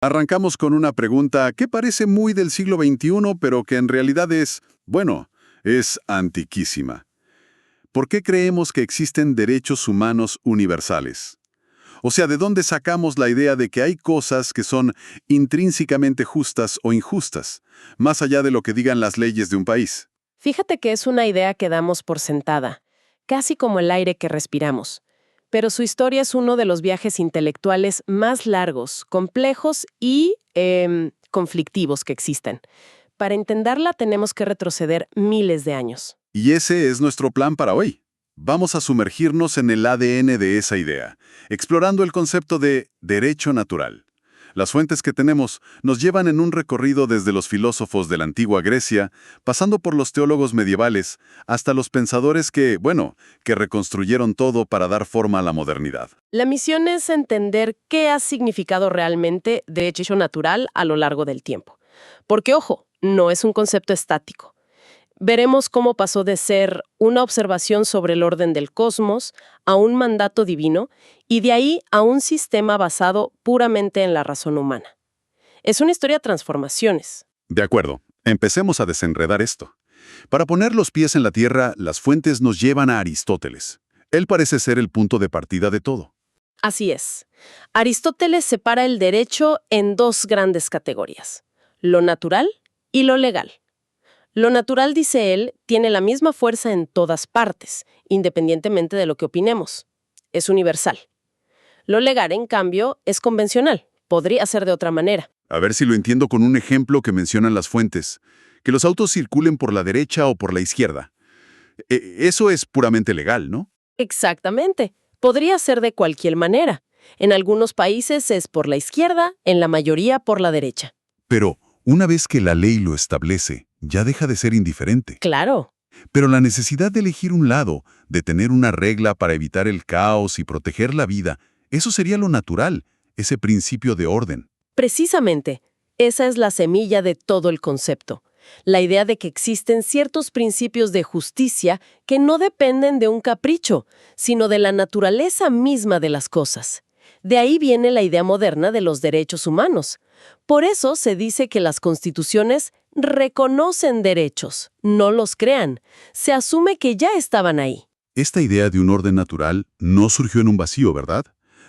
Arrancamos con una pregunta que parece muy del siglo XXI, pero que en realidad es antiquísima. ¿Por qué creemos que existen derechos humanos universales? O sea, ¿de dónde sacamos la idea de que hay cosas que son intrínsecamente justas o injustas, más allá de lo que digan las leyes de un país? Fíjate que es una idea que damos por sentada, casi como el aire que respiramos. Pero su historia es uno de los viajes intelectuales más largos, complejos y conflictivos que existen. Para entenderla tenemos que retroceder miles de años. Y ese es nuestro plan para hoy. Vamos a sumergirnos en el ADN de esa idea, explorando el concepto de derecho natural. Las fuentes que tenemos nos llevan en un recorrido desde los filósofos de la antigua Grecia, pasando por los teólogos medievales, hasta los pensadores que reconstruyeron todo para dar forma a la modernidad. La misión es entender qué ha significado realmente derecho natural a lo largo del tiempo. Porque, ojo, no es un concepto estático. Veremos cómo pasó de ser una observación sobre el orden del cosmos a un mandato divino y de ahí a un sistema basado puramente en la razón humana. Es una historia de transformaciones. De acuerdo, empecemos a desenredar esto. Para poner los pies en la tierra, las fuentes nos llevan a Aristóteles. Él parece ser el punto de partida de todo. Así es. Aristóteles separa el derecho en dos grandes categorías: lo natural y lo legal. Lo natural, dice él, tiene la misma fuerza en todas partes, independientemente de lo que opinemos. Es universal. Lo legal, en cambio, es convencional. Podría ser de otra manera. A ver si lo entiendo con un ejemplo que mencionan las fuentes. Que los autos circulen por la derecha o por la izquierda. Eso es puramente legal, ¿no? Exactamente. Podría ser de cualquier manera. En algunos países es por la izquierda, en la mayoría por la derecha. Pero una vez que la ley lo establece, ya deja de ser indiferente. Claro. Pero la necesidad de elegir un lado, de tener una regla para evitar el caos y proteger la vida, eso sería lo natural, ese principio de orden. Precisamente, esa es la semilla de todo el concepto. La idea de que existen ciertos principios de justicia que no dependen de un capricho, sino de la naturaleza misma de las cosas. De ahí viene la idea moderna de los derechos humanos. Por eso se dice que las constituciones reconocen derechos, no los crean. Se asume que ya estaban ahí. Esta idea de un orden natural no surgió en un vacío, ¿verdad?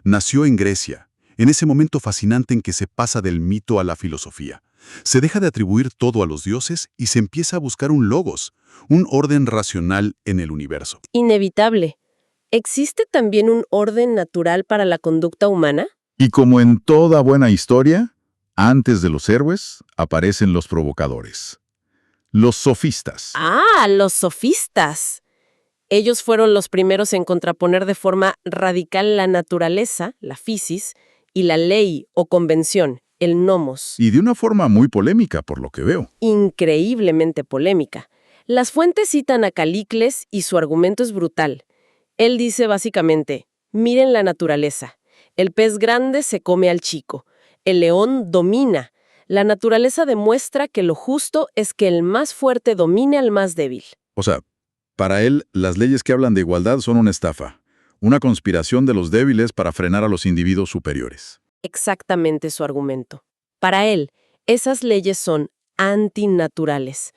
Nació en Grecia, en ese momento fascinante en que se pasa del mito a la filosofía. Se deja de atribuir todo a los dioses y se empieza a buscar un logos, un orden racional en el universo. Inevitable. ¿Existe también un orden natural para la conducta humana? Y como en toda buena historia, antes de los héroes aparecen los provocadores. Los sofistas. ¡Ah, los sofistas! Ellos fueron los primeros en contraponer de forma radical la naturaleza, la physis, y la ley o convención, el nomos. Y de una forma muy polémica, por lo que veo. Increíblemente polémica. Las fuentes citan a Calícles y su argumento es brutal. Él dice básicamente: miren la naturaleza. El pez grande se come al chico. El león domina. La naturaleza demuestra que lo justo es que el más fuerte domine al más débil. O sea, para él, las leyes que hablan de igualdad son una estafa, una conspiración de los débiles para frenar a los individuos superiores. Exactamente su argumento. Para él, esas leyes son antinaturales.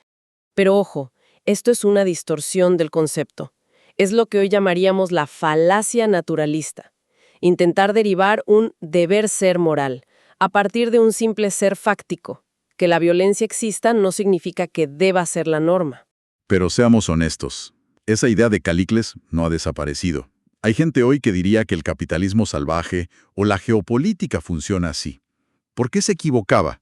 Pero ojo, esto es una distorsión del concepto. Es lo que hoy llamaríamos la falacia naturalista. Intentar derivar un deber ser moral a partir de un simple ser fáctico. Que la violencia exista no significa que deba ser la norma. Pero seamos honestos, esa idea de Calícles no ha desaparecido. Hay gente hoy que diría que el capitalismo salvaje o la geopolítica funciona así. ¿Por qué se equivocaba?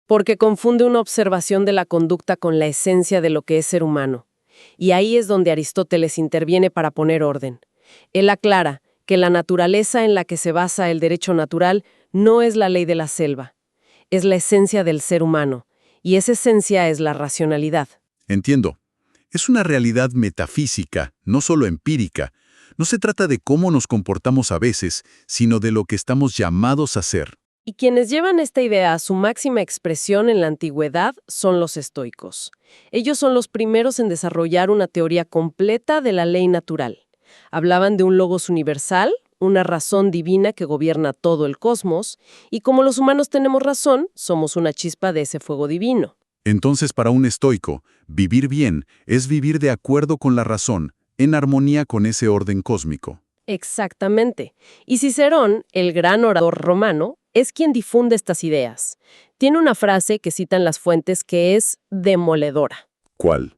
Porque confunde una observación de la conducta con la esencia de lo que es ser humano. Y ahí es donde Aristóteles interviene para poner orden. Él aclara que la naturaleza en la que se basa el derecho natural no es la ley de la selva. Es la esencia del ser humano, y esa esencia es la racionalidad. Entiendo. Es una realidad metafísica, no solo empírica. No se trata de cómo nos comportamos a veces, sino de lo que estamos llamados a ser. Y quienes llevan esta idea a su máxima expresión en la antigüedad son los estoicos. Ellos son los primeros en desarrollar una teoría completa de la ley natural. Hablaban de un logos universal, una razón divina que gobierna todo el cosmos, y como los humanos tenemos razón, somos una chispa de ese fuego divino. Entonces, para un estoico, vivir bien es vivir de acuerdo con la razón, en armonía con ese orden cósmico. Exactamente. Y Cicerón, el gran orador romano, es quien difunde estas ideas. Tiene una frase que citan las fuentes que es demoledora. ¿Cuál?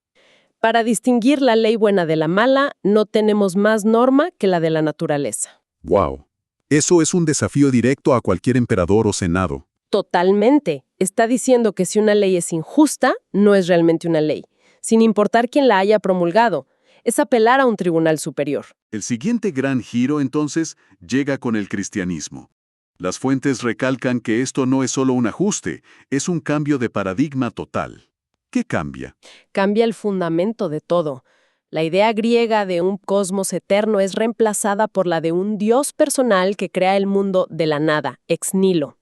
Para distinguir la ley buena de la mala, no tenemos más norma que la de la naturaleza. ¡Wow! Eso es un desafío directo a cualquier emperador o senado. Totalmente. Está diciendo que si una ley es injusta, no es realmente una ley, sin importar quién la haya promulgado. Es apelar a un tribunal superior. El siguiente gran giro, entonces, llega con el cristianismo. Las fuentes recalcan que esto no es solo un ajuste, es un cambio de paradigma total. ¿Qué cambia? Cambia el fundamento de todo. La idea griega de un cosmos eterno es reemplazada por la de un Dios personal que crea el mundo de la nada, ex nihilo.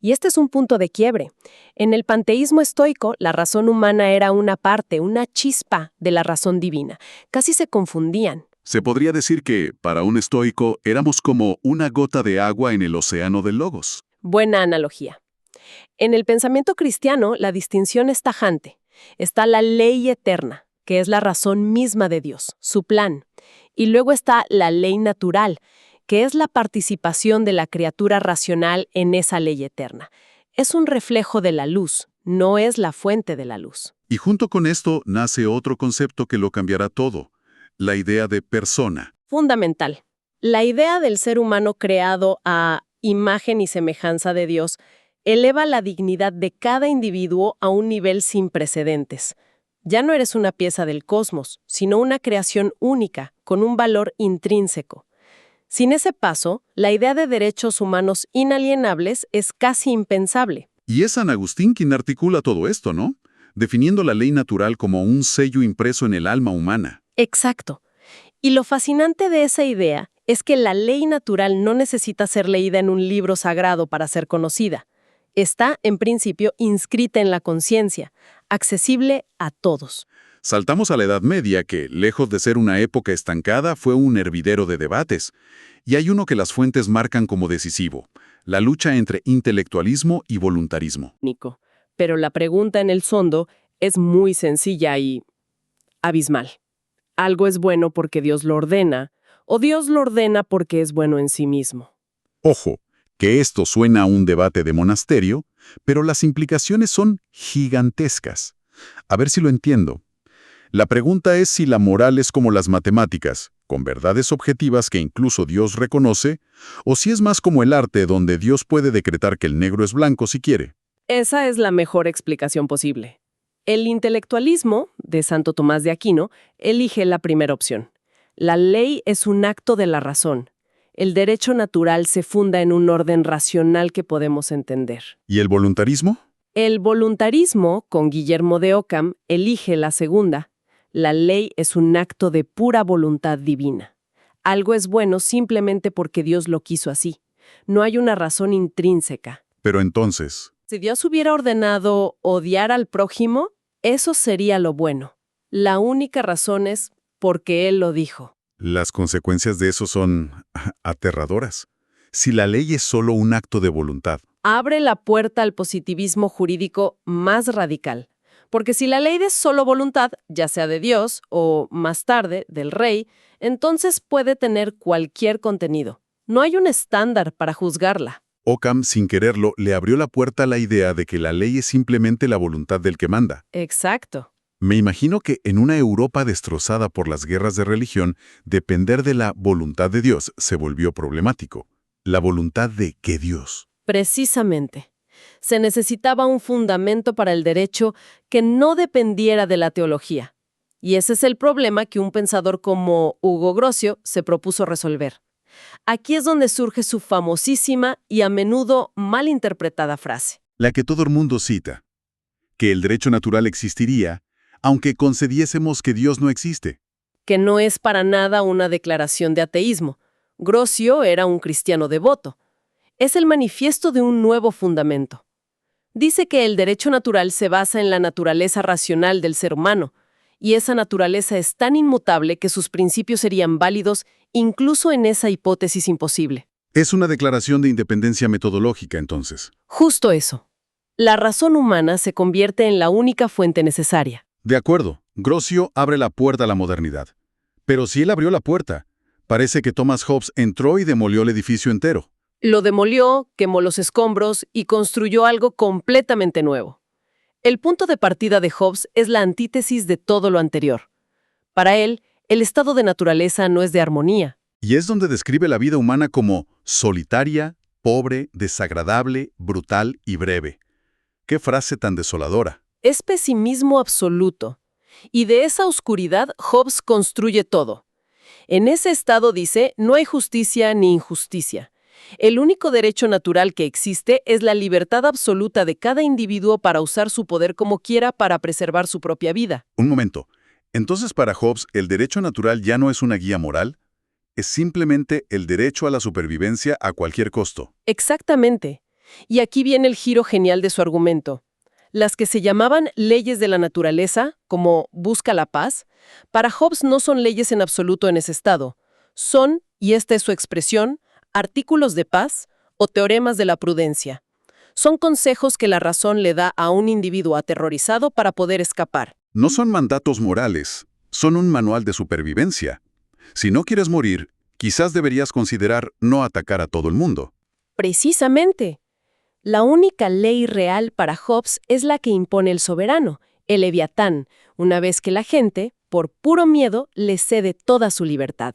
Y este es un punto de quiebre. En el panteísmo estoico, la razón humana era una parte, una chispa de la razón divina. Casi se confundían. Se podría decir que, para un estoico, éramos como una gota de agua en el océano del logos. Buena analogía. En el pensamiento cristiano, la distinción es tajante. Está la ley eterna, que es la razón misma de Dios, su plan. Y luego está la ley natural, que es la participación de la criatura racional en esa ley eterna. Es un reflejo de la luz, no es la fuente de la luz. Y junto con esto nace otro concepto que lo cambiará todo, la idea de persona. Fundamental. La idea del ser humano creado a imagen y semejanza de Dios eleva la dignidad de cada individuo a un nivel sin precedentes. Ya no eres una pieza del cosmos, sino una creación única, con un valor intrínseco. Sin ese paso, la idea de derechos humanos inalienables es casi impensable. Y es San Agustín quien articula todo esto, ¿no? Definiendo la ley natural como un sello impreso en el alma humana. Exacto. Y lo fascinante de esa idea es que la ley natural no necesita ser leída en un libro sagrado para ser conocida. Está, en principio, inscrita en la conciencia, accesible a todos. Saltamos a la Edad Media, que, lejos de ser una época estancada, fue un hervidero de debates. Y hay uno que las fuentes marcan como decisivo, la lucha entre intelectualismo y voluntarismo. Nico. Pero la pregunta en el fondo es muy sencilla y abismal. ¿Algo es bueno porque Dios lo ordena, o Dios lo ordena porque es bueno en sí mismo? Ojo, que esto suena a un debate de monasterio, pero las implicaciones son gigantescas. A ver si lo entiendo. La pregunta es si la moral es como las matemáticas, con verdades objetivas que incluso Dios reconoce, o si es más como el arte donde Dios puede decretar que el negro es blanco si quiere. Esa es la mejor explicación posible. El intelectualismo, de Santo Tomás de Aquino, elige la primera opción. La ley es un acto de la razón. El derecho natural se funda en un orden racional que podemos entender. ¿Y el voluntarismo? El voluntarismo, con Guillermo de Ockham, elige la segunda. La ley es un acto de pura voluntad divina. Algo es bueno simplemente porque Dios lo quiso así. No hay una razón intrínseca. Pero entonces, Si Dios hubiera ordenado odiar al prójimo, eso sería lo bueno. La única razón es porque Él lo dijo. las consecuencias de eso son aterradoras. Si la ley es solo un acto de voluntad, Abre la puerta al positivismo jurídico más radical. Porque si la ley es solo voluntad, ya sea de Dios o, más tarde, del rey, entonces puede tener cualquier contenido. No hay un estándar para juzgarla. Ockham, sin quererlo, le abrió la puerta a la idea de que la ley es simplemente la voluntad del que manda. Exacto. Me imagino que en una Europa destrozada por las guerras de religión, depender de la voluntad de Dios se volvió problemático. La voluntad de ¿qué Dios? Precisamente. Se necesitaba un fundamento para el derecho que no dependiera de la teología. Y ese es el problema que un pensador como Hugo Grocio se propuso resolver. Aquí es donde surge su famosísima y a menudo mal interpretada frase. La que todo el mundo cita, que el derecho natural existiría, aunque concediésemos que Dios no existe. Que no es para nada una declaración de ateísmo. Grocio era un cristiano devoto. Es el manifiesto de un nuevo fundamento. Dice que el derecho natural se basa en la naturaleza racional del ser humano, y esa naturaleza es tan inmutable que sus principios serían válidos incluso en esa hipótesis imposible. Es una declaración de independencia metodológica, entonces. Justo eso. La razón humana se convierte en la única fuente necesaria. De acuerdo, Grocio abre la puerta a la modernidad. Pero si él abrió la puerta, parece que Thomas Hobbes entró y demolió el edificio entero. Lo demolió, quemó los escombros y construyó algo completamente nuevo. El punto de partida de Hobbes es la antítesis de todo lo anterior. Para él, el estado de naturaleza no es de armonía. Y es donde describe la vida humana como solitaria, pobre, desagradable, brutal y breve. ¡Qué frase tan desoladora! Es pesimismo absoluto. Y de esa oscuridad, Hobbes construye todo. En ese estado dice, no hay justicia ni injusticia. El único derecho natural que existe es la libertad absoluta de cada individuo para usar su poder como quiera para preservar su propia vida. Un momento. Entonces, para Hobbes, ¿el derecho natural ya no es una guía moral? Es simplemente el derecho a la supervivencia a cualquier costo. Exactamente. Y aquí viene el giro genial de su argumento. Las que se llamaban leyes de la naturaleza, como busca la paz, para Hobbes no son leyes en absoluto en ese estado. Son, y esta es su expresión, artículos de paz o teoremas de la prudencia. Son consejos que la razón le da a un individuo aterrorizado para poder escapar. No son mandatos morales, son un manual de supervivencia. Si no quieres morir, quizás deberías considerar no atacar a todo el mundo. Precisamente. La única ley real para Hobbes es la que impone el soberano, el Leviatán, una vez que la gente, por puro miedo, le cede toda su libertad.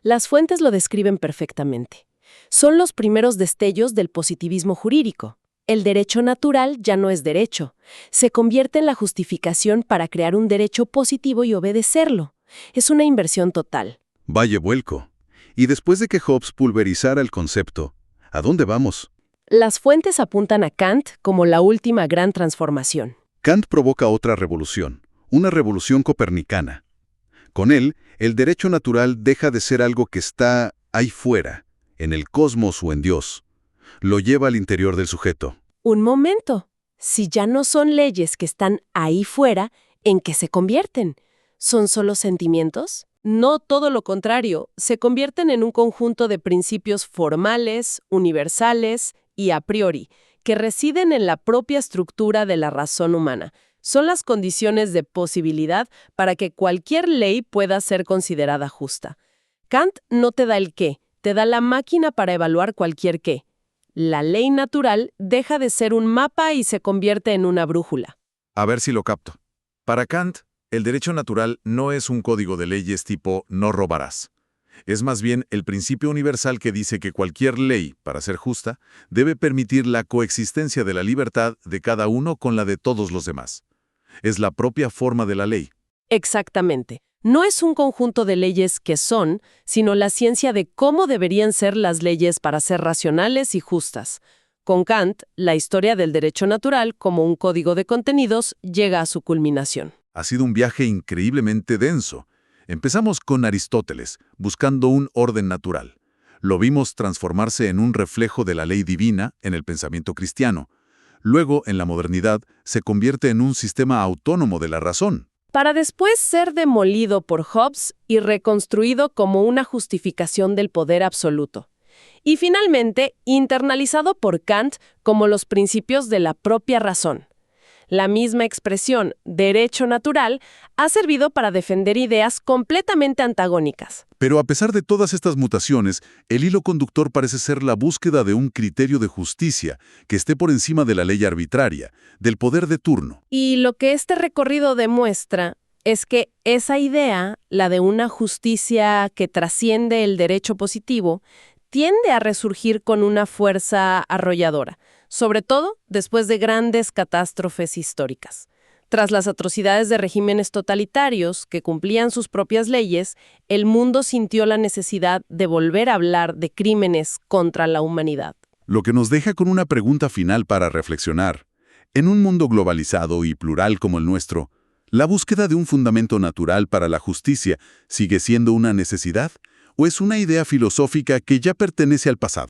Las fuentes lo describen perfectamente. Son los primeros destellos del positivismo jurídico. El derecho natural ya no es derecho. Se convierte en la justificación para crear un derecho positivo y obedecerlo. Es una inversión total. Vaya vuelco. Y después de que Hobbes pulverizara el concepto, ¿a dónde vamos? Las fuentes apuntan a Kant como la última gran transformación. Kant provoca otra revolución, una revolución copernicana. Con él, el derecho natural deja de ser algo que está ahí fuera, en el cosmos o en Dios. Lo lleva al interior del sujeto. Un momento. Si ya no son leyes que están ahí fuera, ¿en qué se convierten? ¿Son solo sentimientos? No, todo lo contrario. Se convierten en un conjunto de principios formales, universales y a priori, que residen en la propia estructura de la razón humana. Son las condiciones de posibilidad para que cualquier ley pueda ser considerada justa. Kant no te da el qué, te da la máquina para evaluar cualquier qué. La ley natural deja de ser un mapa y se convierte en una brújula. A ver si lo capto. Para Kant, el derecho natural no es un código de leyes tipo no robarás. Es más bien el principio universal que dice que cualquier ley, para ser justa, debe permitir la coexistencia de la libertad de cada uno con la de todos los demás. Es la propia forma de la ley. Exactamente. No es un conjunto de leyes que son, sino la ciencia de cómo deberían ser las leyes para ser racionales y justas. Con Kant, la historia del derecho natural como un código de contenidos llega a su culminación. Ha sido un viaje increíblemente denso. Empezamos con Aristóteles, buscando un orden natural. Lo vimos transformarse en un reflejo de la ley divina en el pensamiento cristiano. Luego, en la modernidad, se convierte en un sistema autónomo de la razón. Para después ser demolido por Hobbes y reconstruido como una justificación del poder absoluto. Y finalmente, internalizado por Kant como los principios de la propia razón. La misma expresión, derecho natural, ha servido para defender ideas completamente antagónicas. Pero a pesar de todas estas mutaciones, el hilo conductor parece ser la búsqueda de un criterio de justicia que esté por encima de la ley arbitraria, del poder de turno. Y lo que este recorrido demuestra es que esa idea, la de una justicia que trasciende el derecho positivo, tiende a resurgir con una fuerza arrolladora, sobre todo después de grandes catástrofes históricas. Tras las atrocidades de regímenes totalitarios que cumplían sus propias leyes, el mundo sintió la necesidad de volver a hablar de crímenes contra la humanidad. Lo que nos deja con una pregunta final para reflexionar. En un mundo globalizado y plural como el nuestro, ¿la búsqueda de un fundamento natural para la justicia sigue siendo una necesidad? ¿O es una idea filosófica que ya pertenece al pasado?